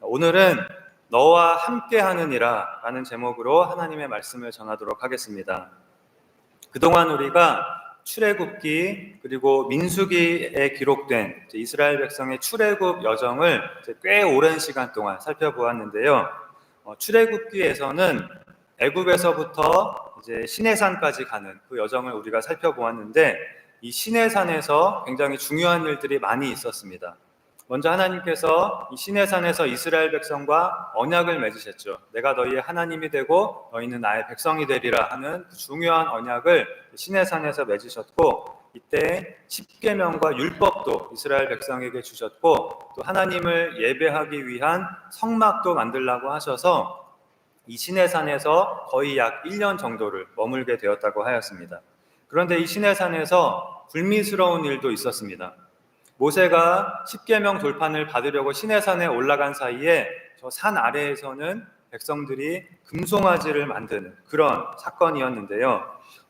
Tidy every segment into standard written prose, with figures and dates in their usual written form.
오늘은 너와 함께 하느니라 라는 제목으로 하나님의 말씀을 전하도록 하겠습니다. 그동안 우리가 출애굽기 그리고 민수기에 기록된 이스라엘 백성의 출애굽 여정을 꽤 오랜 시간 동안 살펴보았는데요. 출애굽기에서는 애굽에서부터 이제 시내산까지 가는 그 여정을 우리가 살펴보았는데, 이 시내산에서 굉장히 중요한 일들이 많이 있었습니다. 먼저 하나님께서 이 시내산에서 이스라엘 백성과 언약을 맺으셨죠. 내가 너희의 하나님이 되고 너희는 나의 백성이 되리라 하는 그 중요한 언약을 시내산에서 맺으셨고, 이때 십계명과 율법도 이스라엘 백성에게 주셨고, 또 하나님을 예배하기 위한 성막도 만들라고 하셔서 이 시내산에서 거의 약 1년 정도를 머물게 되었다고 하였습니다. 그런데 이 시내산에서 불미스러운 일도 있었습니다. 모세가 십계명 돌판을 받으려고 시내산에 올라간 사이에 저 산 아래에서는 백성들이 금송아지를 만드는 그런 사건이었는데요.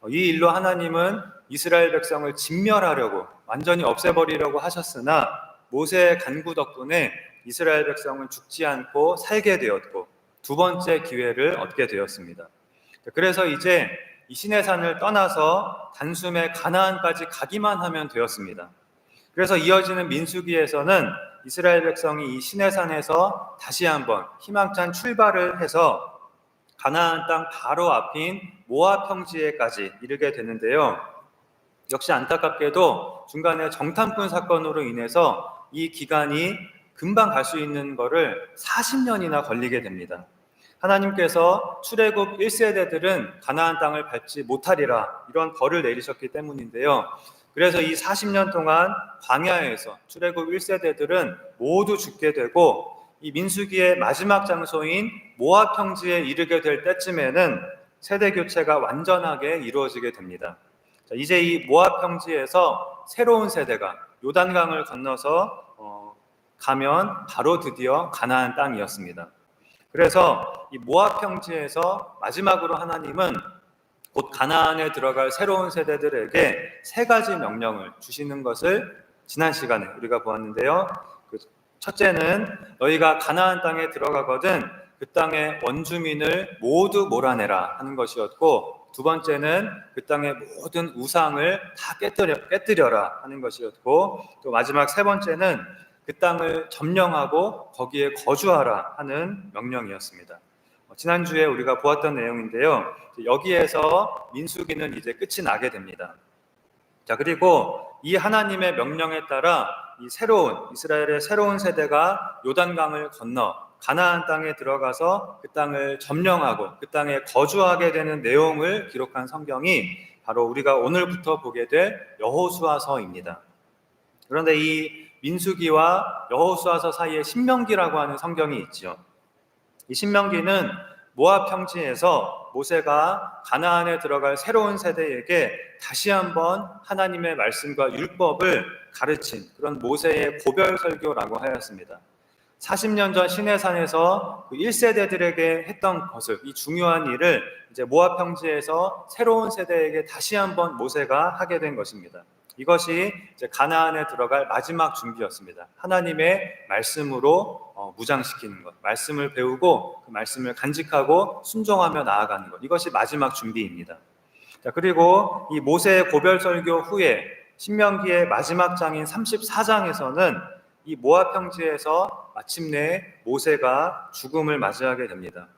이 일로 하나님은 이스라엘 백성을 진멸하려고, 완전히 없애버리려고 하셨으나 모세의 간구 덕분에 이스라엘 백성은 죽지 않고 살게 되었고 두 번째 기회를 얻게 되었습니다. 그래서 이제 이 시내산을 떠나서 단숨에 가나안까지 가기만 하면 되었습니다. 그래서 이어지는 민수기에서는 이스라엘 백성이 이 시내산에서 다시 한번 희망찬 출발을 해서 가나안 땅 바로 앞인 모압 평지에까지 이르게 되는데요. 역시 안타깝게도 중간에 정탐꾼 사건으로 인해서 이 기간이 금방 갈 수 있는 거를 40년이나 걸리게 됩니다. 하나님께서 출애굽 1세대들은 가나안 땅을 밟지 못하리라, 이런 벌을 내리셨기 때문인데요. 그래서 이 40년 동안 광야에서 출애굽 1세대들은 모두 죽게 되고, 이 민수기의 마지막 장소인 모압 평지에 이르게 될 때쯤에는 세대 교체가 완전하게 이루어지게 됩니다. 이제 이 모압 평지에서 새로운 세대가 요단강을 건너서 가면 바로 드디어 가나안 땅이었습니다. 그래서 이 모압 평지에서 마지막으로 하나님은 곧 가나안에 들어갈 새로운 세대들에게 세 가지 명령을 주시는 것을 지난 시간에 우리가 보았는데요. 첫째는 너희가 가나안 땅에 들어가거든 그 땅의 원주민을 모두 몰아내라 하는 것이었고, 두 번째는 그 땅의 모든 우상을 다 깨뜨려라 하는 것이었고, 또 마지막 세 번째는 그 땅을 점령하고 거기에 거주하라 하는 명령이었습니다. 지난주에 우리가 보았던 내용인데요. 여기에서 민수기는 이제 끝이 나게 됩니다. 자, 그리고 이 하나님의 명령에 따라 이 이스라엘의 새로운 세대가 요단강을 건너 가나안 땅에 들어가서 그 땅을 점령하고 그 땅에 거주하게 되는 내용을 기록한 성경이 바로 우리가 오늘부터 보게 될 여호수아서입니다. 그런데 이 민수기와 여호수아서 사이에 신명기라고 하는 성경이 있죠. 이 신명기는 모압 평지에서 모세가 가나안에 들어갈 새로운 세대에게 다시 한번 하나님의 말씀과 율법을 가르친 그런 모세의 고별 설교라고 하였습니다. 40년 전 시내산에서 그 1세대들에게 했던 것을, 이 중요한 일을 이제 모압 평지에서 새로운 세대에게 다시 한번 모세가 하게 된 것입니다. 이것이 이제 가나안에 들어갈 마지막 준비였습니다. 하나님의 말씀으로 무장시키는 것, 말씀을 배우고 그 말씀을 간직하고 순종하며 나아가는 것, 이것이 마지막 준비입니다. 자, 그리고 이 모세의 고별 설교 후에 신명기의 마지막 장인 34장에서는 이 모압 평지에서 마침내 모세가 죽음을 맞이하게 됩니다.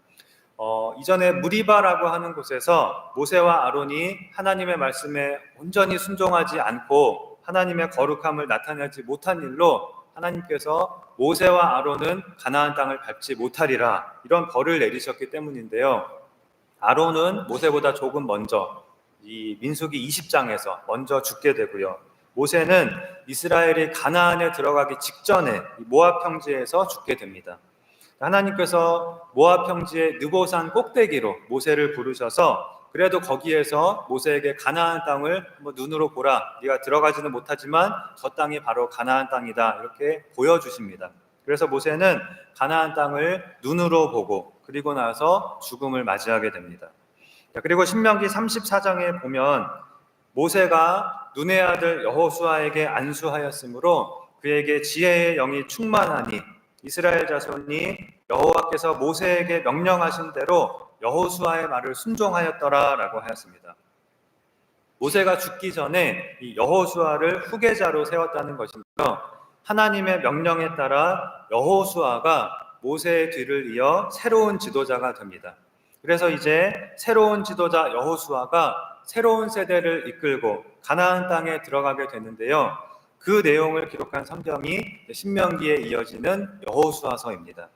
이전에 무리바라고 하는 곳에서 모세와 아론이 하나님의 말씀에 온전히 순종하지 않고 하나님의 거룩함을 나타내지 못한 일로 하나님께서 모세와 아론은 가나안 땅을 밟지 못하리라, 이런 벌을 내리셨기 때문인데요. 아론은 모세보다 조금 먼저 이 민수기 20장에서 먼저 죽게 되고요. 모세는 이스라엘이 가나안에 들어가기 직전에 모압 평지에서 죽게 됩니다. 하나님께서 모압 평지의 느보산 꼭대기로 모세를 부르셔서 그래도 거기에서 모세에게 가나안 땅을 한번 눈으로 보라, 네가 들어가지는 못하지만 저 땅이 바로 가나안 땅이다, 이렇게 보여주십니다. 그래서 모세는 가나안 땅을 눈으로 보고 그리고 나서 죽음을 맞이하게 됩니다. 그리고 신명기 34장에 보면 모세가 눈의 아들 여호수아에게 안수하였으므로 그에게 지혜의 영이 충만하니 이스라엘 자손이 여호와께서 모세에게 명령하신 대로 여호수아의 말을 순종하였더라라고 하였습니다. 모세가 죽기 전에 이 여호수아를 후계자로 세웠다는 것이며, 하나님의 명령에 따라 여호수아가 모세의 뒤를 이어 새로운 지도자가 됩니다. 그래서 이제 새로운 지도자 여호수아가 새로운 세대를 이끌고 가나안 땅에 들어가게 되는데요. 그 내용을 기록한 성경이 신명기에 이어지는 여호수아서입니다.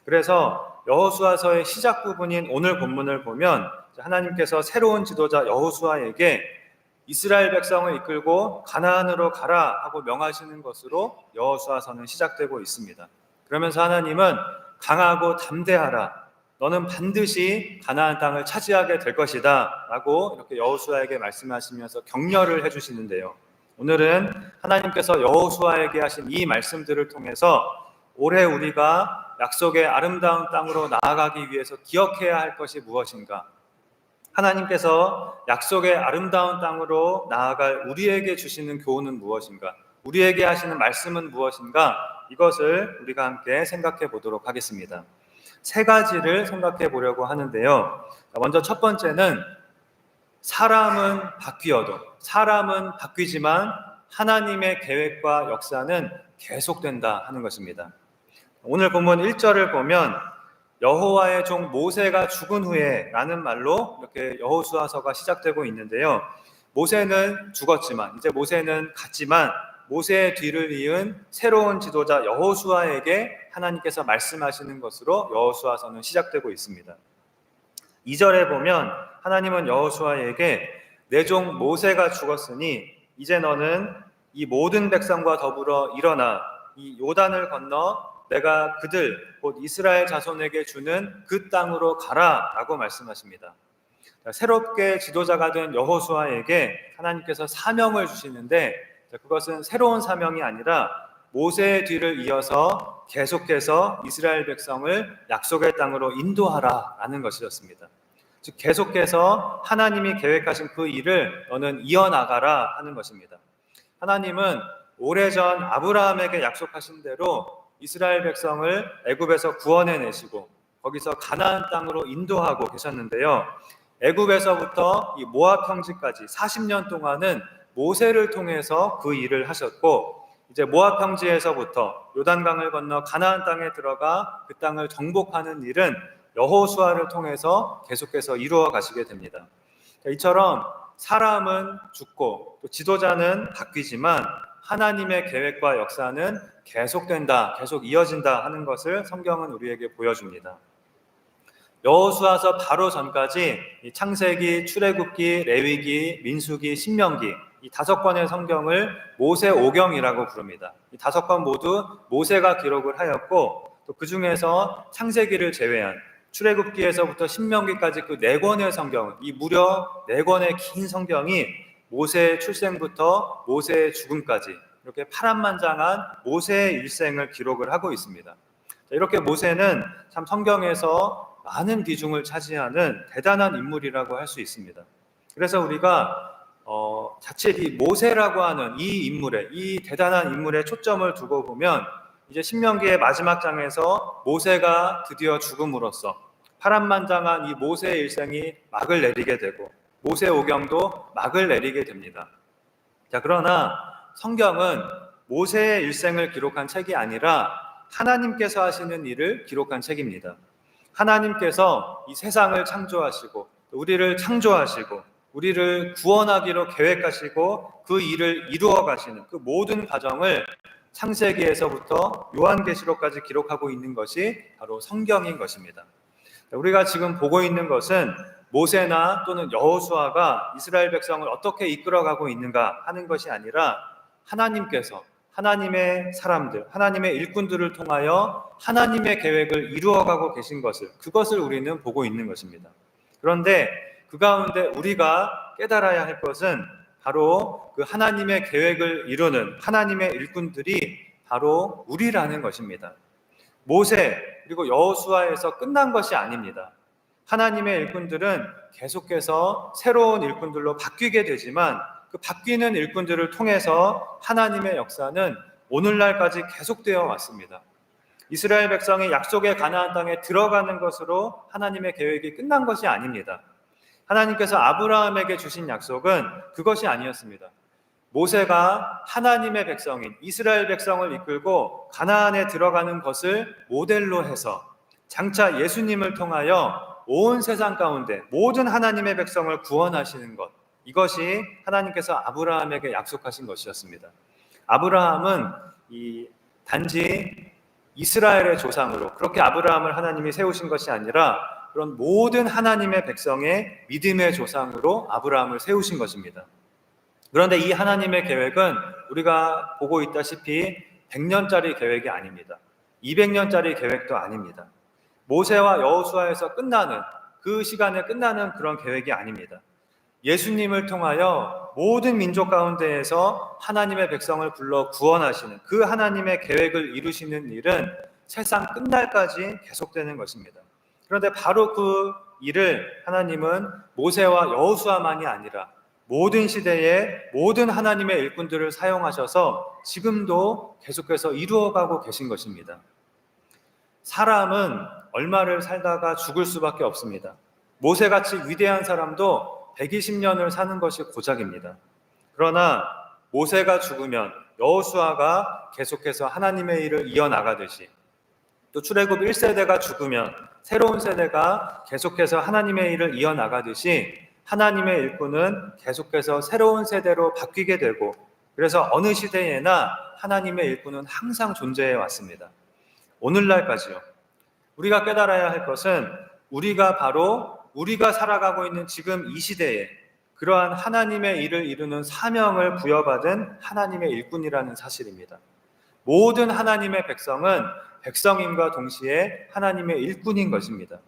그래서 여호수아서의 시작 부분인 오늘 본문을 보면 하나님께서 새로운 지도자 여호수아에게 이스라엘 백성을 이끌고 가나안으로 가라 하고 명하시는 것으로 여호수아서는 시작되고 있습니다. 그러면서 하나님은 강하고 담대하라, 너는 반드시 가나안 땅을 차지하게 될 것이다 라고 이렇게 여호수아에게 말씀하시면서 격려를 해주시는데요. 오늘은 하나님께서 여호수아에게 하신 이 말씀들을 통해서 올해 우리가 약속의 아름다운 땅으로 나아가기 위해서 기억해야 할 것이 무엇인가, 하나님께서 약속의 아름다운 땅으로 나아갈 우리에게 주시는 교훈은 무엇인가, 우리에게 하시는 말씀은 무엇인가, 이것을 우리가 함께 생각해 보도록 하겠습니다. 세 가지를 생각해 보려고 하는데요. 먼저 첫 번째는 사람은 바뀌지만 하나님의 계획과 역사는 계속된다 하는 것입니다. 오늘 본문 1절을 보면 여호와의 종 모세가 죽은 후에 라는 말로 이렇게 여호수아서가 시작되고 있는데요. 모세는 죽었지만, 이제 모세는 갔지만 모세의 뒤를 이은 새로운 지도자 여호수아에게 하나님께서 말씀하시는 것으로 여호수아서는 시작되고 있습니다. 2절에 보면 하나님은 여호수아에게 내 종 모세가 죽었으니 이제 너는 이 모든 백성과 더불어 일어나 이 요단을 건너 내가 그들 곧 이스라엘 자손에게 주는 그 땅으로 가라 라고 말씀하십니다. 새롭게 지도자가 된 여호수아에게 하나님께서 사명을 주시는데, 그것은 새로운 사명이 아니라 모세의 뒤를 이어서 계속해서 이스라엘 백성을 약속의 땅으로 인도하라 라는 것이었습니다. 즉 계속해서 하나님이 계획하신 그 일을 너는 이어나가라 하는 것입니다. 하나님은 오래전 아브라함에게 약속하신 대로 이스라엘 백성을 애굽에서 구원해내시고 거기서 가나안 땅으로 인도하고 계셨는데요. 애굽에서부터 이 모압 평지까지 40년 동안은 모세를 통해서 그 일을 하셨고, 이제 모압 평지에서부터 요단강을 건너 가나안 땅에 들어가 그 땅을 정복하는 일은 여호수아를 통해서 계속해서 이루어 가시게 됩니다. 이처럼 사람은 죽고 또 지도자는 바뀌지만 하나님의 계획과 역사는 계속된다, 계속 이어진다 하는 것을 성경은 우리에게 보여줍니다. 여호수아서 바로 전까지 창세기, 출애굽기, 레위기, 민수기, 신명기 이 5권의 성경을 모세오경이라고 부릅니다. 이 5권 모두 모세가 기록을 하였고, 또 그 중에서 창세기를 제외한 출애굽기에서부터 신명기까지 그 4권의 성경은, 이 무려 4권의 긴 성경이 모세의 출생부터 모세의 죽음까지 이렇게 파란만장한 모세의 일생을 기록을 하고 있습니다. 이렇게 모세는 참 성경에서 많은 비중을 차지하는 대단한 인물이라고 할 수 있습니다. 그래서 우리가 자칫 이 모세라고 하는 이 인물에, 이 대단한 인물에 초점을 두고 보면 이제 신명기의 마지막 장에서 모세가 드디어 죽음으로써 파란만장한 이 모세의 일생이 막을 내리게 되고 모세오경도 막을 내리게 됩니다. 자, 그러나 성경은 모세의 일생을 기록한 책이 아니라 하나님께서 하시는 일을 기록한 책입니다. 하나님께서 이 세상을 창조하시고 우리를 창조하시고 우리를 구원하기로 계획하시고 그 일을 이루어 가시는 그 모든 과정을 창세기에서부터 요한계시록까지 기록하고 있는 것이 바로 성경인 것입니다. 우리가 지금 보고 있는 것은 모세나 또는 여호수아가 이스라엘 백성을 어떻게 이끌어가고 있는가 하는 것이 아니라 하나님께서 하나님의 사람들, 하나님의 일꾼들을 통하여 하나님의 계획을 이루어가고 계신 것을, 그것을 우리는 보고 있는 것입니다. 그런데 그 가운데 우리가 깨달아야 할 것은 바로 그 하나님의 계획을 이루는 하나님의 일꾼들이 바로 우리라는 것입니다. 모세 그리고 여호수아에서 끝난 것이 아닙니다. 하나님의 일꾼들은 계속해서 새로운 일꾼들로 바뀌게 되지만 그 바뀌는 일꾼들을 통해서 하나님의 역사는 오늘날까지 계속되어 왔습니다. 이스라엘 백성이 약속의 가나안 땅에 들어가는 것으로 하나님의 계획이 끝난 것이 아닙니다. 하나님께서 아브라함에게 주신 약속은 그것이 아니었습니다. 모세가 하나님의 백성인 이스라엘 백성을 이끌고 가나안에 들어가는 것을 모델로 해서 장차 예수님을 통하여 온 세상 가운데 모든 하나님의 백성을 구원하시는 것, 이것이 하나님께서 아브라함에게 약속하신 것이었습니다. 아브라함은 단지 이스라엘의 조상으로 그렇게 아브라함을 하나님이 세우신 것이 아니라 그런 모든 하나님의 백성의 믿음의 조상으로 아브라함을 세우신 것입니다. 그런데 이 하나님의 계획은 우리가 보고 있다시피 100년짜리 계획이 아닙니다. 200년짜리 계획도 아닙니다. 모세와 여호수아에서 끝나는, 그 시간에 끝나는 그런 계획이 아닙니다. 예수님을 통하여 모든 민족 가운데에서 하나님의 백성을 불러 구원하시는 그 하나님의 계획을 이루시는 일은 세상 끝날까지 계속되는 것입니다. 그런데 바로 그 일을 하나님은 모세와 여호수아만이 아니라 모든 시대에 모든 하나님의 일꾼들을 사용하셔서 지금도 계속해서 이루어가고 계신 것입니다. 사람은 얼마를 살다가 죽을 수밖에 없습니다. 모세같이 위대한 사람도 120년을 사는 것이 고작입니다. 그러나 모세가 죽으면 여호수아가 계속해서 하나님의 일을 이어나가듯이, 또 출애굽 1세대가 죽으면 새로운 세대가 계속해서 하나님의 일을 이어나가듯이 하나님의 일꾼은 계속해서 새로운 세대로 바뀌게 되고, 그래서 어느 시대에나 하나님의 일꾼은 항상 존재해 왔습니다. 오늘날까지요. 우리가 깨달아야 할 것은 우리가 살아가고 있는 지금 이 시대에 그러한 하나님의 일을 이루는 사명을 부여받은 하나님의 일꾼이라는 사실입니다. 모든 하나님의 백성은 백성임과 동시에 하나님의 일꾼인 것입니다.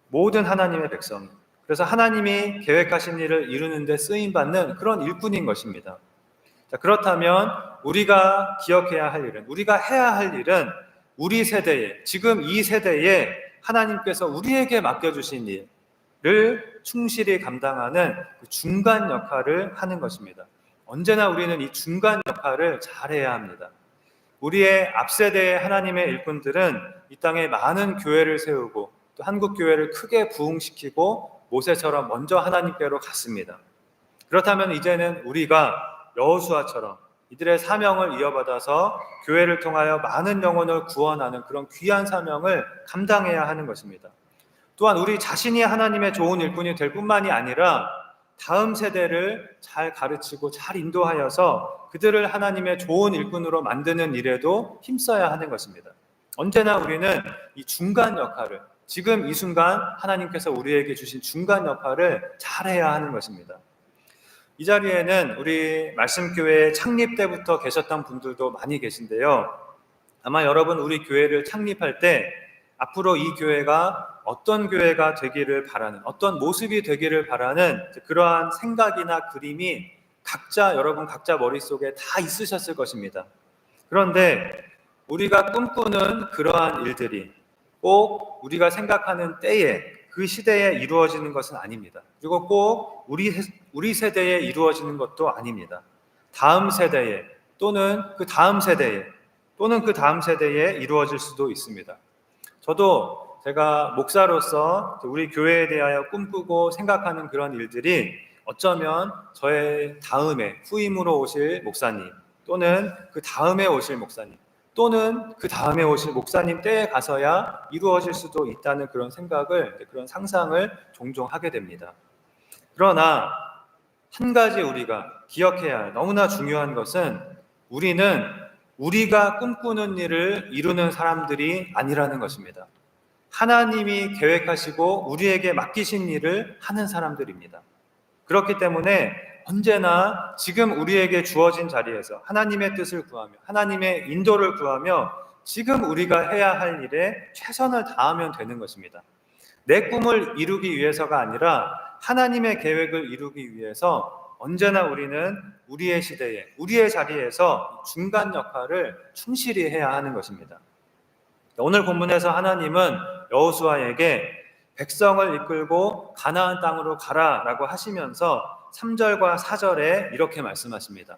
모든 하나님의 백성. 그래서 하나님이 계획하신 일을 이루는 데 쓰임받는 그런 일꾼인 것입니다. 자, 그렇다면 우리가 기억해야 할 일은, 우리가 해야 할 일은 우리 세대에, 지금 이 세대에 하나님께서 우리에게 맡겨주신 일을 충실히 감당하는 그 중간 역할을 하는 것입니다. 언제나 우리는 이 중간 역할을 잘해야 합니다. 우리의 앞세대의 하나님의 일꾼들은 이 땅에 많은 교회를 세우고 또 한국 교회를 크게 부흥시키고 모세처럼 먼저 하나님께로 갔습니다. 그렇다면 이제는 우리가 여호수아처럼 이들의 사명을 이어받아서 교회를 통하여 많은 영혼을 구원하는 그런 귀한 사명을 감당해야 하는 것입니다. 또한 우리 자신이 하나님의 좋은 일꾼이 될 뿐만이 아니라 다음 세대를 잘 가르치고 잘 인도하여서 그들을 하나님의 좋은 일꾼으로 만드는 일에도 힘써야 하는 것입니다. 언제나 우리는 이 중간 역할을, 지금 이 순간 하나님께서 우리에게 주신 중간 역할을 잘해야 하는 것입니다. 이 자리에는 우리 말씀교회 창립 때부터 계셨던 분들도 많이 계신데요. 아마 여러분 우리 교회를 창립할 때 앞으로 이 교회가 어떤 교회가 되기를 바라는, 어떤 모습이 되기를 바라는 그러한 생각이나 그림이 여러분 각자 머릿속에 다 있으셨을 것입니다. 그런데 우리가 꿈꾸는 그러한 일들이 꼭 우리가 생각하는 때에, 그 시대에 이루어지는 것은 아닙니다. 그리고 꼭 우리 세대에 이루어지는 것도 아닙니다. 다음 세대에 또는 그 다음 세대에 이루어질 수도 있습니다. 저도 제가 목사로서 우리 교회에 대하여 꿈꾸고 생각하는 그런 일들이 어쩌면 저의 다음에 후임으로 오실 목사님, 또는 그 다음에 오실 목사님, 또는 그 다음에 오실 목사님 때에 가서야 이루어질 수도 있다는 그런 상상을 종종 하게 됩니다. 그러나 한 가지 우리가 기억해야 할 너무나 중요한 것은 우리는 우리가 꿈꾸는 일을 이루는 사람들이 아니라는 것입니다. 하나님이 계획하시고 우리에게 맡기신 일을 하는 사람들입니다. 그렇기 때문에 언제나 지금 우리에게 주어진 자리에서 하나님의 뜻을 구하며 하나님의 인도를 구하며 지금 우리가 해야 할 일에 최선을 다하면 되는 것입니다. 내 꿈을 이루기 위해서가 아니라 하나님의 계획을 이루기 위해서 언제나 우리는 우리의 시대에, 우리의 자리에서 중간 역할을 충실히 해야 하는 것입니다. 오늘 본문에서 하나님은 여호수아에게 백성을 이끌고 가나안 땅으로 가라라고 하시면서 3절과 4절에 이렇게 말씀하십니다.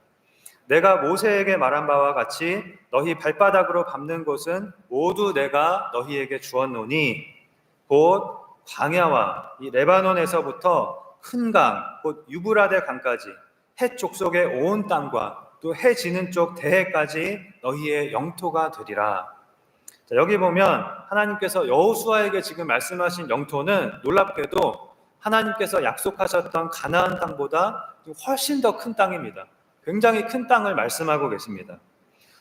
내가 모세에게 말한 바와 같이 너희 발바닥으로 밟는 곳은 모두 내가 너희에게 주었노니 곧 광야와 이 레바논에서부터 큰 강, 곧 유브라데 강까지 해 족속의 온 땅과 또 해 지는 쪽 대해까지 너희의 영토가 되리라. 자, 여기 보면 하나님께서 여호수아에게 지금 말씀하신 영토는 놀랍게도 하나님께서 약속하셨던 가나안 땅보다 훨씬 더 큰 땅입니다. 굉장히 큰 땅을 말씀하고 계십니다.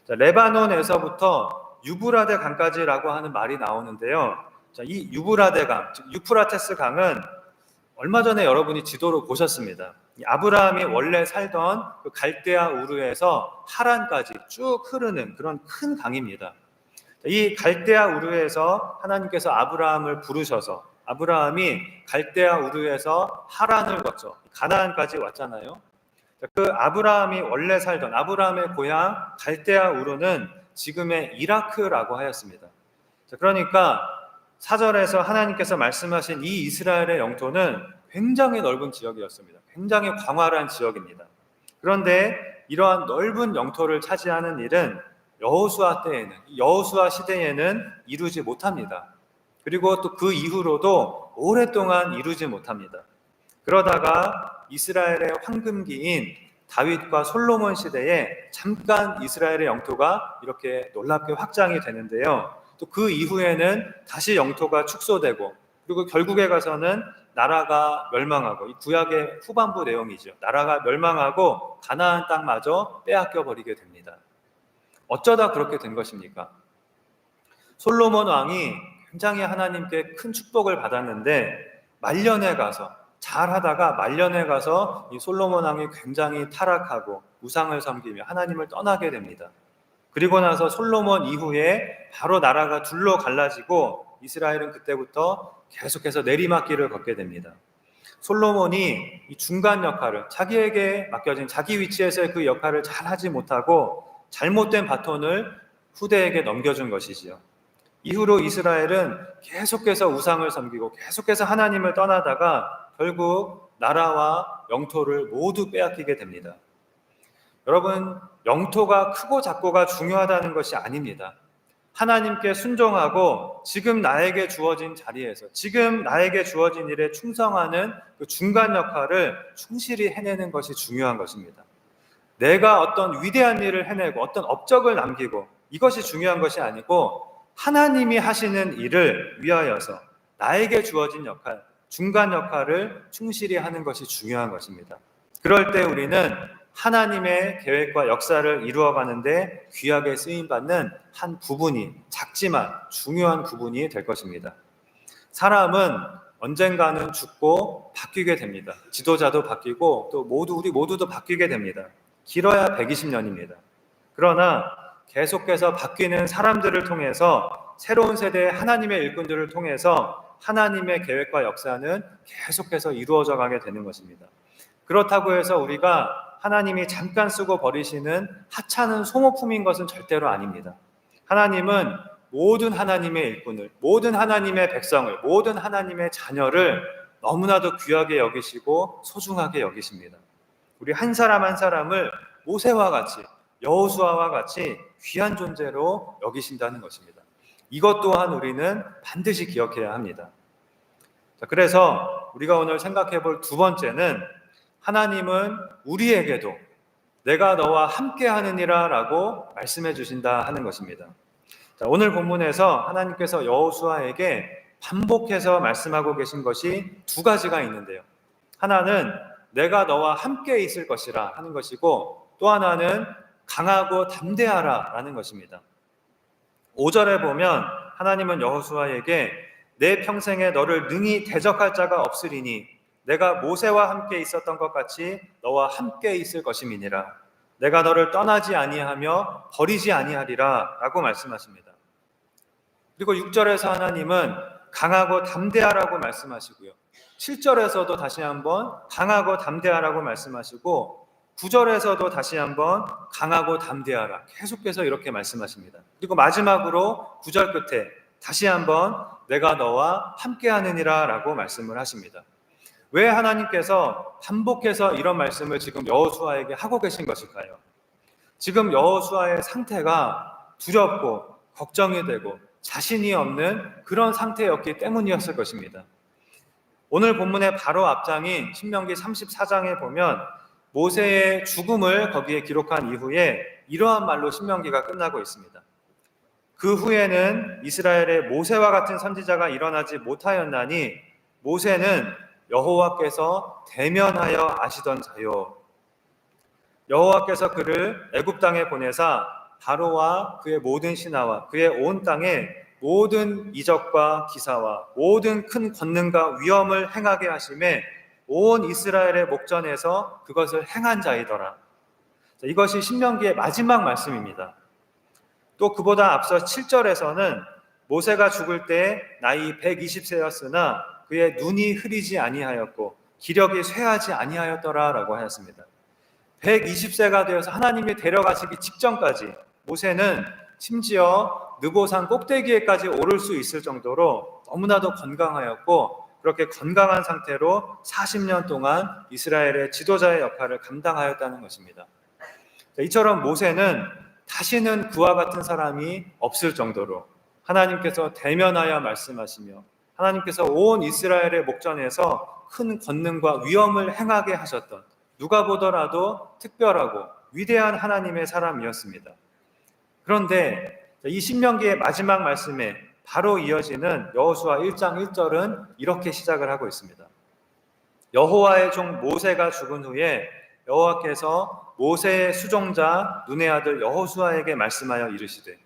자, 레바논에서부터 유브라데 강까지라고 하는 말이 나오는데요. 자, 이 유브라데 강, 즉 유프라테스 강은 얼마 전에 여러분이 지도로 보셨습니다. 아브라함이 원래 살던 그 갈대아 우르에서 하란까지 쭉 흐르는 그런 큰 강입니다. 이 갈대아 우르에서 하나님께서 아브라함을 부르셔서 아브라함이 갈대아 우르에서 하란을 거쳐 가나안까지 왔잖아요. 그 아브라함이 원래 살던 아브라함의 고향 갈대아 우르는 지금의 이라크라고 하였습니다. 그러니까 4절에서 하나님께서 말씀하신 이 이스라엘의 영토는 굉장히 넓은 지역이었습니다. 굉장히 광활한 지역입니다. 그런데 이러한 넓은 영토를 차지하는 일은 여호수아 시대에는 이루지 못합니다. 그리고 또 그 이후로도 오랫동안 이루지 못합니다. 그러다가 이스라엘의 황금기인 다윗과 솔로몬 시대에 잠깐 이스라엘의 영토가 이렇게 놀랍게 확장이 되는데요. 또 그 이후에는 다시 영토가 축소되고 그리고 결국에 가서는 나라가 멸망하고, 이 구약의 후반부 내용이죠. 나라가 멸망하고 가나안 땅마저 빼앗겨 버리게 됩니다. 어쩌다 그렇게 된 것입니까? 솔로몬 왕이 굉장히 하나님께 큰 축복을 받았는데 말년에 가서 잘하다가 말년에 가서 이 솔로몬 왕이 굉장히 타락하고 우상을 섬기며 하나님을 떠나게 됩니다. 그리고 나서 솔로몬 이후에 바로 나라가 둘로 갈라지고 이스라엘은 그때부터 계속해서 내리막길을 걷게 됩니다. 솔로몬이 이 중간 역할을 자기에게 맡겨진 자기 위치에서의 그 역할을 잘 하지 못하고 잘못된 바톤을 후대에게 넘겨준 것이지요. 이후로 이스라엘은 계속해서 우상을 섬기고 계속해서 하나님을 떠나다가 결국 나라와 영토를 모두 빼앗기게 됩니다. 여러분, 영토가 크고 작고가 중요하다는 것이 아닙니다. 하나님께 순종하고 지금 나에게 주어진 자리에서 지금 나에게 주어진 일에 충성하는 그 중간 역할을 충실히 해내는 것이 중요한 것입니다. 내가 어떤 위대한 일을 해내고 어떤 업적을 남기고 이것이 중요한 것이 아니고 하나님이 하시는 일을 위하여서 나에게 주어진 역할, 중간 역할을 충실히 하는 것이 중요한 것입니다. 그럴 때 우리는 하나님의 계획과 역사를 이루어가는데 귀하게 쓰임받는 한 부분이, 작지만 중요한 부분이 될 것입니다. 사람은 언젠가는 죽고 바뀌게 됩니다. 지도자도 바뀌고 또 우리 모두도 바뀌게 됩니다. 길어야 120년입니다. 그러나 계속해서 바뀌는 사람들을 통해서 새로운 세대의 하나님의 일꾼들을 통해서 하나님의 계획과 역사는 계속해서 이루어져 가게 되는 것입니다. 그렇다고 해서 우리가 하나님이 잠깐 쓰고 버리시는 하찮은 소모품인 것은 절대로 아닙니다. 하나님은 모든 하나님의 일꾼을, 모든 하나님의 백성을, 모든 하나님의 자녀를 너무나도 귀하게 여기시고 소중하게 여기십니다. 우리 한 사람 한 사람을 모세와 같이, 여호수아와 같이 귀한 존재로 여기신다는 것입니다. 이것 또한 우리는 반드시 기억해야 합니다. 자, 그래서 우리가 오늘 생각해 볼 두 번째는 하나님은 우리에게도 내가 너와 함께 하느니라 라고 말씀해 주신다 하는 것입니다. 자, 오늘 본문에서 하나님께서 여호수아에게 반복해서 말씀하고 계신 것이 두 가지가 있는데요. 하나는 내가 너와 함께 있을 것이라 하는 것이고 또 하나는 강하고 담대하라 라는 것입니다. 5절에 보면 하나님은 여호수아에게 내 평생에 너를 능히 대적할 자가 없으리니 내가 모세와 함께 있었던 것 같이 너와 함께 있을 것임이니라. 내가 너를 떠나지 아니하며 버리지 아니하리라 라고 말씀하십니다. 그리고 6절에서 하나님은 강하고 담대하라고 말씀하시고요. 7절에서도 다시 한번 강하고 담대하라고 말씀하시고 9절에서도 다시 한번 강하고 담대하라 계속해서 이렇게 말씀하십니다. 그리고 마지막으로 9절 끝에 다시 한번 내가 너와 함께 하느니라 라고 말씀을 하십니다. 왜 하나님께서 반복해서 이런 말씀을 지금 여호수아에게 하고 계신 것일까요? 지금 여호수아의 상태가 두렵고 걱정이 되고 자신이 없는 그런 상태였기 때문이었을 것입니다. 오늘 본문의 바로 앞장인 신명기 34장에 보면 모세의 죽음을 거기에 기록한 이후에 이러한 말로 신명기가 끝나고 있습니다. 그 후에는 이스라엘의 모세와 같은 선지자가 일어나지 못하였나니 모세는 여호와께서 대면하여 아시던 자요. 여호와께서 그를 애굽 땅에 보내사 바로와 그의 모든 신하와 그의 온 땅에 모든 이적과 기사와 모든 큰 권능과 위엄을 행하게 하심에 온 이스라엘의 목전에서 그것을 행한 자이더라. 이것이 신명기의 마지막 말씀입니다. 또 그보다 앞서 7절에서는 모세가 죽을 때 나이 120세였으나 그의 눈이 흐리지 아니하였고 기력이 쇠하지 아니하였더라 라고 하였습니다. 120세가 되어서 하나님이 데려가시기 직전까지 모세는 심지어 느보산 꼭대기에까지 오를 수 있을 정도로 너무나도 건강하였고 그렇게 건강한 상태로 40년 동안 이스라엘의 지도자의 역할을 감당하였다는 것입니다. 이처럼 모세는 다시는 그와 같은 사람이 없을 정도로 하나님께서 대면하여 말씀하시며 하나님께서 온 이스라엘의 목전에서 큰 권능과 위엄을 행하게 하셨던 누가 보더라도 특별하고 위대한 하나님의 사람이었습니다. 그런데 이 신명기의 마지막 말씀에 바로 이어지는 여호수아 1장 1절은 이렇게 시작을 하고 있습니다. 여호와의 종 모세가 죽은 후에 여호와께서 모세의 수종자 눈의 아들 여호수아에게 말씀하여 이르시되,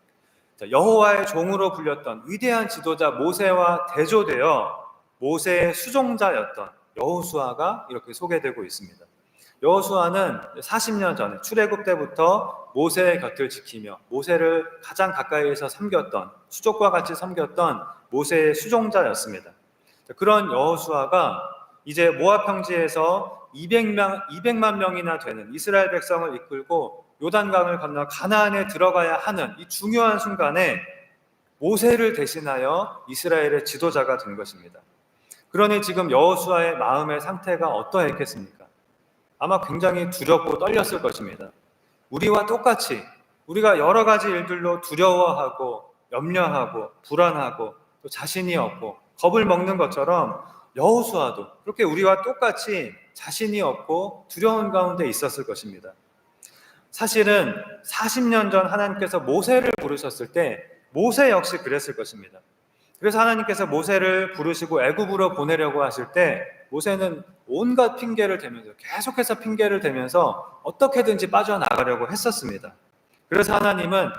여호와의 종으로 불렸던 위대한 지도자 모세와 대조되어 모세의 수종자였던 여호수아가 이렇게 소개되고 있습니다. 여호수아는 40년 전에 출애굽 때부터 모세의 곁을 지키며 모세를 가장 가까이에서 섬겼던, 수족과 같이 섬겼던 모세의 수종자였습니다. 그런 여호수아가 이제 모압 평지에서 200만 명이나 되는 이스라엘 백성을 이끌고 요단강을 건너 가나안에 들어가야 하는 이 중요한 순간에 모세를 대신하여 이스라엘의 지도자가 된 것입니다. 그러니 지금 여호수아의 마음의 상태가 어떠했겠습니까? 아마 굉장히 두렵고 떨렸을 것입니다. 우리와 똑같이 우리가 여러 가지 일들로 두려워하고 염려하고 불안하고 또 자신이 없고 겁을 먹는 것처럼 여호수아도 그렇게 우리와 똑같이 자신이 없고 두려운 가운데 있었을 것입니다. 사실은 40년 전 하나님께서 모세를 부르셨을 때 모세 역시 그랬을 것입니다. 그래서 하나님께서 모세를 부르시고 애굽으로 보내려고 하실 때 모세는 온갖 핑계를 대면서 계속해서 핑계를 대면서 어떻게든지 빠져나가려고 했었습니다. 그래서 하나님은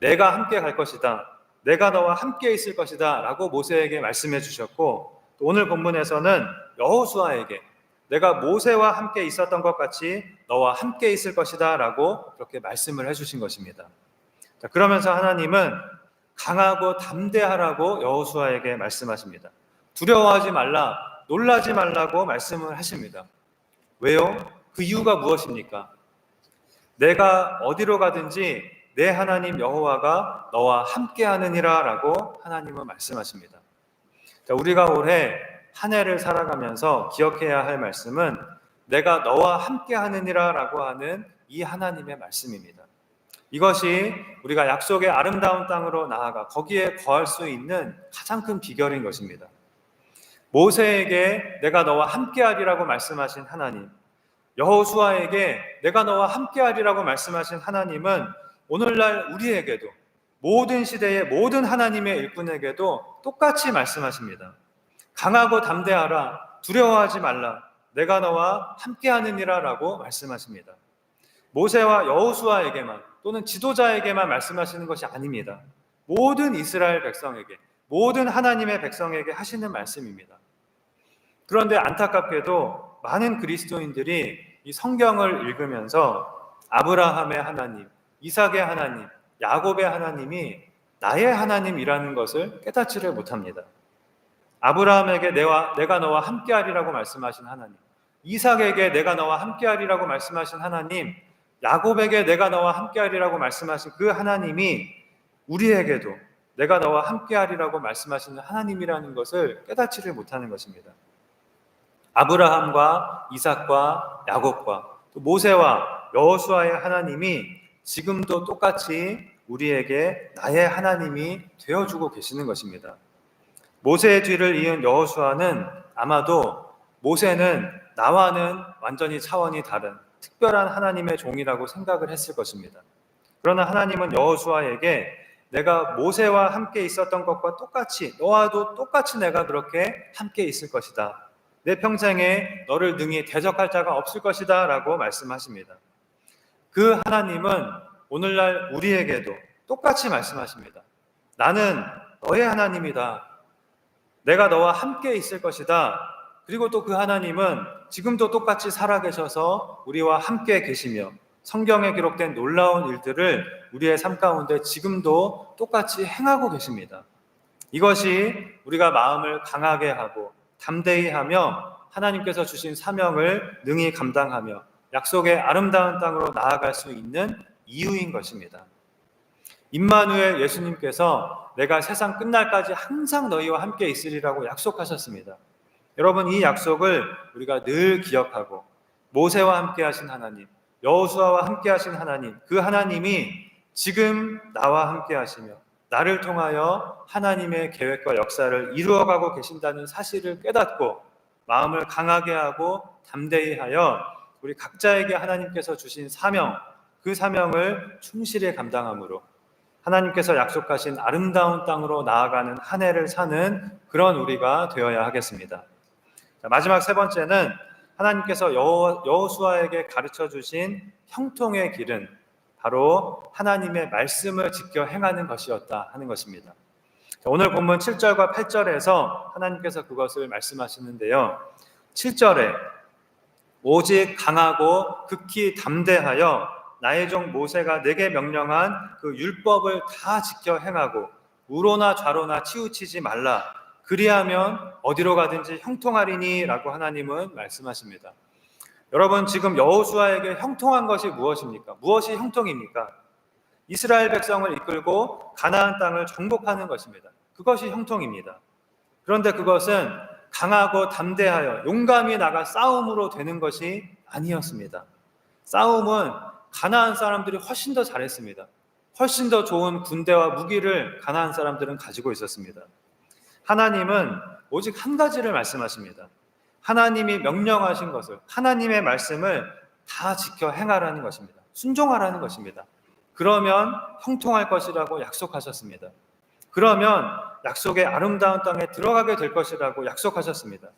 내가 함께 갈 것이다, 내가 너와 함께 있을 것이다 라고 모세에게 말씀해 주셨고, 또 오늘 본문에서는 여호수아에게 내가 모세와 함께 있었던 것 같이 너와 함께 있을 것이다 라고 그렇게 말씀을 해주신 것입니다. 그러면서 하나님은 강하고 담대하라고 여호수아에게 말씀하십니다. 두려워하지 말라, 놀라지 말라고 말씀을 하십니다. 왜요? 그 이유가 무엇입니까? 내가 어디로 가든지 내 하나님 여호와가 너와 함께 하느니라 라고 하나님은 말씀하십니다. 우리가 올해 한 해를 살아가면서 기억해야 할 말씀은 내가 너와 함께 하느니라 라고 하는 이 하나님의 말씀입니다. 이것이 우리가 약속의 아름다운 땅으로 나아가 거기에 거할 수 있는 가장 큰 비결인 것입니다. 모세에게 내가 너와 함께하리라고 말씀하신 하나님, 여호수아에게 내가 너와 함께하리라고 말씀하신 하나님은 오늘날 우리에게도 모든 시대의 모든 하나님의 일꾼에게도 똑같이 말씀하십니다. 강하고 담대하라, 두려워하지 말라, 내가 너와 함께하느니라 라고 말씀하십니다. 모세와 여호수아에게만 또는 지도자에게만 말씀하시는 것이 아닙니다. 모든 이스라엘 백성에게, 모든 하나님의 백성에게 하시는 말씀입니다. 그런데 안타깝게도 많은 그리스도인들이 이 성경을 읽으면서 아브라함의 하나님, 이삭의 하나님, 야곱의 하나님이 나의 하나님이라는 것을 깨닫지를 못합니다. 아브라함에게 내가 너와 함께하리라고 말씀하신 하나님, 이삭에게 내가 너와 함께하리라고 말씀하신 하나님, 야곱에게 내가 너와 함께하리라고 말씀하신 그 하나님이 우리에게도 내가 너와 함께하리라고 말씀하시는 하나님이라는 것을 깨닫지를 못하는 것입니다. 아브라함과 이삭과 야곱과 또 모세와 여호수아의 하나님이 지금도 똑같이 우리에게 나의 하나님이 되어주고 계시는 것입니다. 모세의 뒤를 이은 여호수아는 아마도 모세는 나와는 완전히 차원이 다른 특별한 하나님의 종이라고 생각을 했을 것입니다. 그러나 하나님은 여호수아에게 내가 모세와 함께 있었던 것과 똑같이 너와도 똑같이 내가 그렇게 함께 있을 것이다. 내 평생에 너를 능히 대적할 자가 없을 것이다 라고 말씀하십니다. 그 하나님은 오늘날 우리에게도 똑같이 말씀하십니다. 나는 너의 하나님이다. 내가 너와 함께 있을 것이다. 그리고 또 그 하나님은 지금도 똑같이 살아계셔서 우리와 함께 계시며 성경에 기록된 놀라운 일들을 우리의 삶 가운데 지금도 똑같이 행하고 계십니다. 이것이 우리가 마음을 강하게 하고 담대히 하며 하나님께서 주신 사명을 능히 감당하며 약속의 아름다운 땅으로 나아갈 수 있는 이유인 것입니다. 임마누엘 예수님께서 내가 세상 끝날까지 항상 너희와 함께 있으리라고 약속하셨습니다. 여러분, 이 약속을 우리가 늘 기억하고 모세와 함께 하신 하나님, 여호수아와 함께 하신 하나님, 그 하나님이 지금 나와 함께 하시며 나를 통하여 하나님의 계획과 역사를 이루어가고 계신다는 사실을 깨닫고 마음을 강하게 하고 담대히 하여 우리 각자에게 하나님께서 주신 사명, 그 사명을 충실히 감당함으로 하나님께서 약속하신 아름다운 땅으로 나아가는 한 해를 사는 그런 우리가 되어야 하겠습니다. 마지막 세 번째는 하나님께서 여호수아에게 가르쳐 주신 형통의 길은 바로 하나님의 말씀을 지켜 행하는 것이었다 하는 것입니다. 오늘 본문 7절과 8절에서 하나님께서 그것을 말씀하시는데요. 7절에 오직 강하고 극히 담대하여 나의 종 모세가 내게 명령한 그 율법을 다 지켜 행하고 우로나 좌로나 치우치지 말라. 그리하면 어디로 가든지 형통하리니 라고 하나님은 말씀하십니다. 여러분, 지금 여호수아에게 형통한 것이 무엇입니까? 무엇이 형통입니까? 이스라엘 백성을 이끌고 가나안 땅을 정복하는 것입니다. 그것이 형통입니다. 그런데 그것은 강하고 담대하여 용감히 나가 싸움으로 되는 것이 아니었습니다. 싸움은 가나안 사람들이 훨씬 더 잘했습니다. 훨씬 더 좋은 군대와 무기를 가나안 사람들은 가지고 있었습니다. 하나님은 오직 한 가지를 말씀하십니다. 하나님이 명령하신 것을, 하나님의 말씀을 다 지켜 행하라는 것입니다. 순종하라는 것입니다. 그러면 형통할 것이라고 약속하셨습니다. 그러면 약속의 아름다운 땅에 들어가게 될 것이라고 약속하셨습니다.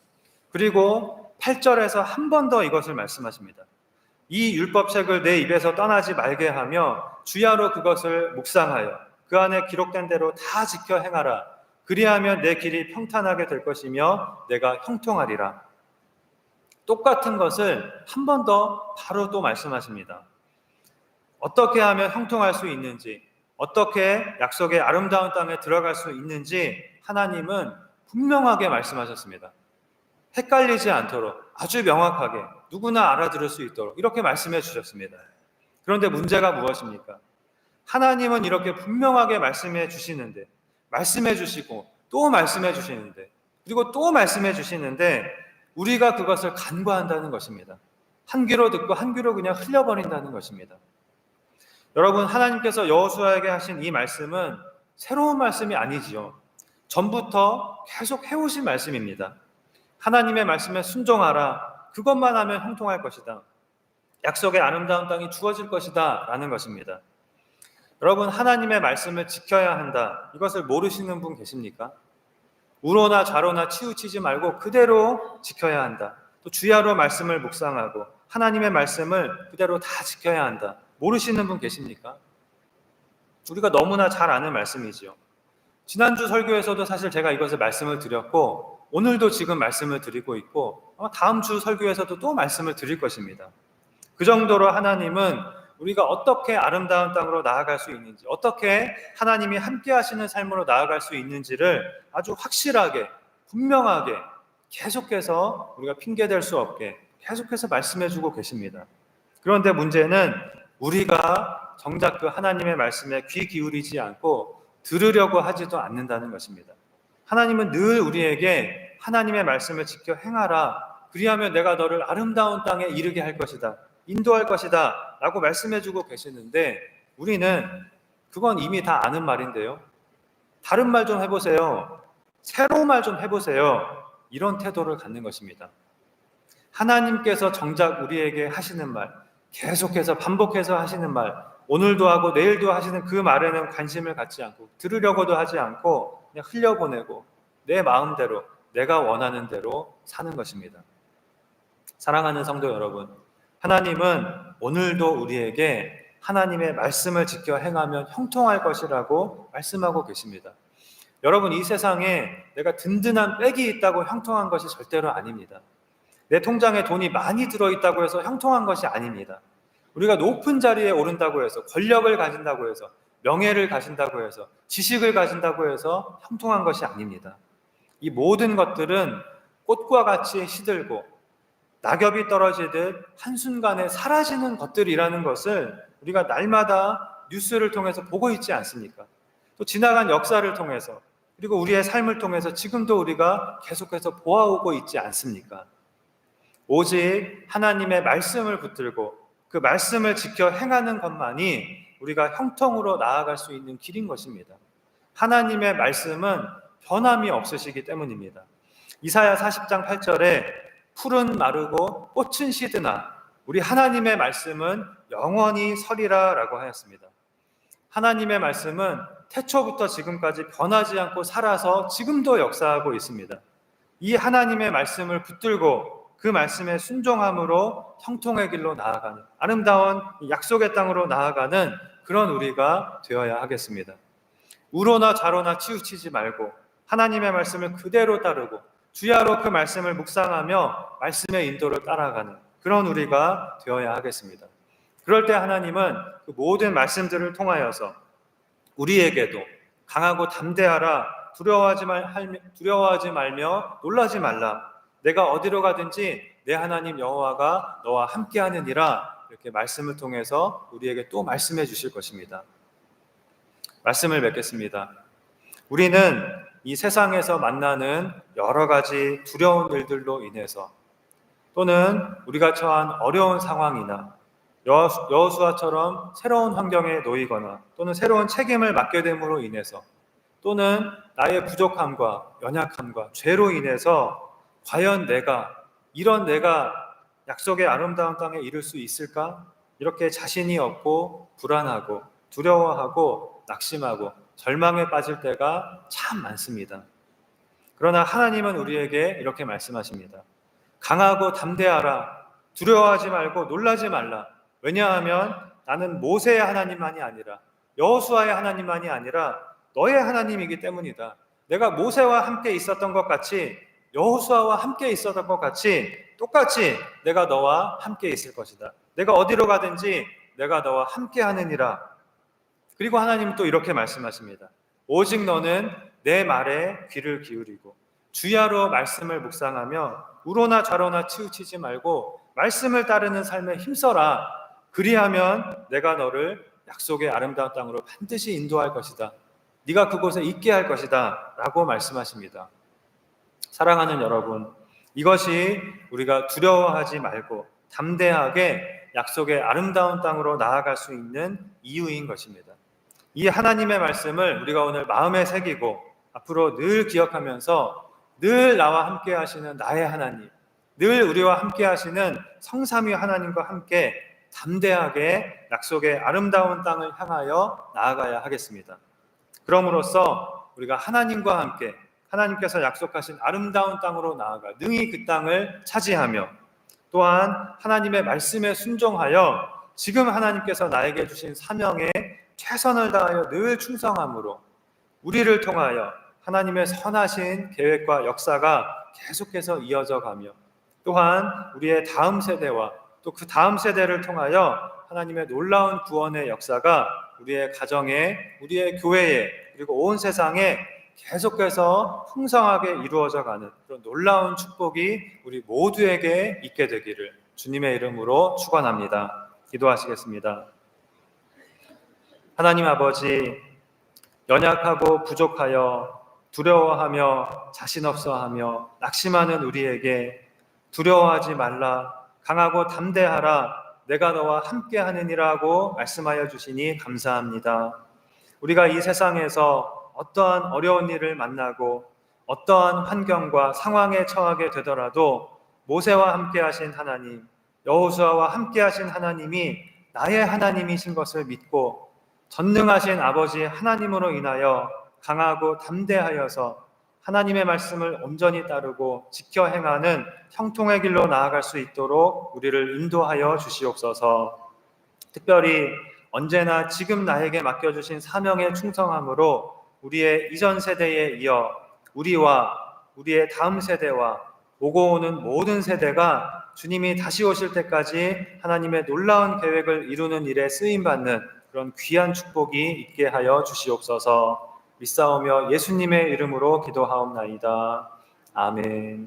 그리고 8절에서 한 번 더 이것을 말씀하십니다. 이 율법책을 내 입에서 떠나지 말게 하며 주야로 그것을 묵상하여 그 안에 기록된 대로 다 지켜 행하라. 그리하면 내 길이 평탄하게 될 것이며 내가 형통하리라. 똑같은 것을 한 번 더 바로 또 말씀하십니다. 어떻게 하면 형통할 수 있는지, 어떻게 약속의 아름다운 땅에 들어갈 수 있는지 하나님은 분명하게 말씀하셨습니다. 헷갈리지 않도록 아주 명확하게 누구나 알아들을 수 있도록 이렇게 말씀해 주셨습니다. 그런데 문제가 무엇입니까? 하나님은 이렇게 분명하게 말씀해 주시는데, 말씀해 주시고 또 말씀해 주시는데, 그리고 또 말씀해 주시는데 우리가 그것을 간과한다는 것입니다. 한 귀로 듣고 한 귀로 그냥 흘려버린다는 것입니다. 여러분, 하나님께서 여호수아에게 하신 이 말씀은 새로운 말씀이 아니지요. 전부터 계속 해오신 말씀입니다. 하나님의 말씀에 순종하라. 그것만 하면 형통할 것이다. 약속의 아름다운 땅이 주어질 것이다 라는 것입니다. 여러분, 하나님의 말씀을 지켜야 한다. 이것을 모르시는 분 계십니까? 우로나 좌로나 치우치지 말고 그대로 지켜야 한다. 또 주야로 말씀을 묵상하고 하나님의 말씀을 그대로 다 지켜야 한다. 모르시는 분 계십니까? 우리가 너무나 잘 아는 말씀이지요. 지난주 설교에서도 사실 제가 이것을 말씀을 드렸고 오늘도 지금 말씀을 드리고 있고 다음 주 설교에서도 또 말씀을 드릴 것입니다. 그 정도로 하나님은 우리가 어떻게 아름다운 땅으로 나아갈 수 있는지, 어떻게 하나님이 함께 하시는 삶으로 나아갈 수 있는지를 아주 확실하게, 분명하게 계속해서 우리가 핑계댈 수 없게 계속해서 말씀해주고 계십니다. 그런데 문제는 우리가 정작 그 하나님의 말씀에 귀 기울이지 않고 들으려고 하지도 않는다는 것입니다. 하나님은 늘 우리에게 하나님의 말씀을 지켜 행하라. 그리하면 내가 너를 아름다운 땅에 이르게 할 것이다. 인도할 것이다 라고 말씀해주고 계시는데 우리는 그건 이미 다 아는 말인데요. 다른 말 좀 해보세요. 새로운 말 좀 해보세요. 이런 태도를 갖는 것입니다. 하나님께서 정작 우리에게 하시는 말, 계속해서 반복해서 하시는 말, 오늘도 하고 내일도 하시는 그 말에는 관심을 갖지 않고 들으려고도 하지 않고 그냥 흘려보내고 내 마음대로 내가 원하는 대로 사는 것입니다. 사랑하는 성도 여러분, 하나님은 오늘도 우리에게 하나님의 말씀을 지켜 행하면 형통할 것이라고 말씀하고 계십니다. 여러분, 이 세상에 내가 든든한 백이 있다고 형통한 것이 절대로 아닙니다. 내 통장에 돈이 많이 들어있다고 해서 형통한 것이 아닙니다. 우리가 높은 자리에 오른다고 해서, 권력을 가진다고 해서, 명예를 가진다고 해서, 지식을 가진다고 해서 형통한 것이 아닙니다. 이 모든 것들은 꽃과 같이 시들고 낙엽이 떨어지듯 한순간에 사라지는 것들이라는 것을 우리가 날마다 뉴스를 통해서 보고 있지 않습니까? 또 지나간 역사를 통해서, 그리고 우리의 삶을 통해서 지금도 우리가 계속해서 보아오고 있지 않습니까? 오직 하나님의 말씀을 붙들고 그 말씀을 지켜 행하는 것만이 우리가 형통으로 나아갈 수 있는 길인 것입니다. 하나님의 말씀은 변함이 없으시기 때문입니다. 이사야 40장 8절에 풀은 마르고 꽃은 시드나 우리 하나님의 말씀은 영원히 서리라 라고 하였습니다. 하나님의 말씀은 태초부터 지금까지 변하지 않고 살아서 지금도 역사하고 있습니다. 이 하나님의 말씀을 붙들고 그 말씀에 순종함으로 형통의 길로 나아가는 아름다운 약속의 땅으로 나아가는 그런 우리가 되어야 하겠습니다. 우로나 좌로나 치우치지 말고 하나님의 말씀을 그대로 따르고 주야로 그 말씀을 묵상하며 말씀의 인도를 따라가는 그런 우리가 되어야 하겠습니다. 그럴 때 하나님은 그 모든 말씀들을 통하여서 우리에게도 강하고 담대하라, 두려워하지 말며 놀라지 말라, 내가 어디로 가든지 내 하나님 여호와가 너와 함께하느니라, 이렇게 말씀을 통해서 우리에게 또 말씀해 주실 것입니다. 말씀을 맺겠습니다. 우리는 이 세상에서 만나는 여러 가지 두려운 일들로 인해서 또는 우리가 처한 어려운 상황이나 여호수아처럼 새로운 환경에 놓이거나 또는 새로운 책임을 맡게 됨으로 인해서 또는 나의 부족함과 연약함과 죄로 인해서 과연 내가 약속의 아름다운 땅에 이룰 수 있을까? 이렇게 자신이 없고 불안하고 두려워하고 낙심하고 절망에 빠질 때가 참 많습니다. 그러나 하나님은 우리에게 이렇게 말씀하십니다. 강하고 담대하라, 두려워하지 말고 놀라지 말라. 왜냐하면 나는 모세의 하나님만이 아니라 여호수아의 하나님만이 아니라 너의 하나님이기 때문이다. 내가 모세와 함께 있었던 것 같이 여호수아와 함께 있었던 것 같이 똑같이 내가 너와 함께 있을 것이다. 내가 어디로 가든지 내가 너와 함께 하느니라. 그리고 하나님은 또 이렇게 말씀하십니다. 오직 너는 내 말에 귀를 기울이고 주야로 말씀을 묵상하며 우로나 좌로나 치우치지 말고 말씀을 따르는 삶에 힘써라. 그리하면 내가 너를 약속의 아름다운 땅으로 반드시 인도할 것이다. 네가 그곳에 있게 할 것이다 라고 말씀하십니다. 사랑하는 여러분, 이것이 우리가 두려워하지 말고 담대하게 약속의 아름다운 땅으로 나아갈 수 있는 이유인 것입니다. 이 하나님의 말씀을 우리가 오늘 마음에 새기고 앞으로 늘 기억하면서 늘 나와 함께 하시는 나의 하나님, 늘 우리와 함께 하시는 성삼위 하나님과 함께 담대하게 약속의 아름다운 땅을 향하여 나아가야 하겠습니다. 그럼으로써 우리가 하나님과 함께 하나님께서 약속하신 아름다운 땅으로 나아가 능히 그 땅을 차지하며 또한 하나님의 말씀에 순종하여 지금 하나님께서 나에게 주신 사명에 최선을 다하여 늘 충성함으로 우리를 통하여 하나님의 선하신 계획과 역사가 계속해서 이어져 가며 또한 우리의 다음 세대와 또 그 다음 세대를 통하여 하나님의 놀라운 구원의 역사가 우리의 가정에, 우리의 교회에 그리고 온 세상에 계속해서 풍성하게 이루어져 가는 그런 놀라운 축복이 우리 모두에게 있게 되기를 주님의 이름으로 축원합니다. 기도하시겠습니다. 하나님 아버지, 연약하고 부족하여 두려워하며 자신 없어하며 낙심하는 우리에게 두려워하지 말라, 강하고 담대하라, 내가 너와 함께 하느니라고 말씀하여 주시니 감사합니다. 우리가 이 세상에서 어떠한 어려운 일을 만나고 어떠한 환경과 상황에 처하게 되더라도 모세와 함께 하신 하나님, 여호수아와 함께 하신 하나님이 나의 하나님이신 것을 믿고 전능하신 아버지 하나님으로 인하여 강하고 담대하여서 하나님의 말씀을 온전히 따르고 지켜 행하는 형통의 길로 나아갈 수 있도록 우리를 인도하여 주시옵소서. 특별히 언제나 지금 나에게 맡겨주신 사명에 충성함으로 우리의 이전 세대에 이어 우리와 우리의 다음 세대와 오고 오는 모든 세대가 주님이 다시 오실 때까지 하나님의 놀라운 계획을 이루는 일에 쓰임받는 그런 귀한 축복이 있게 하여 주시옵소서. 믿사오며 예수님의 이름으로 기도하옵나이다. 아멘.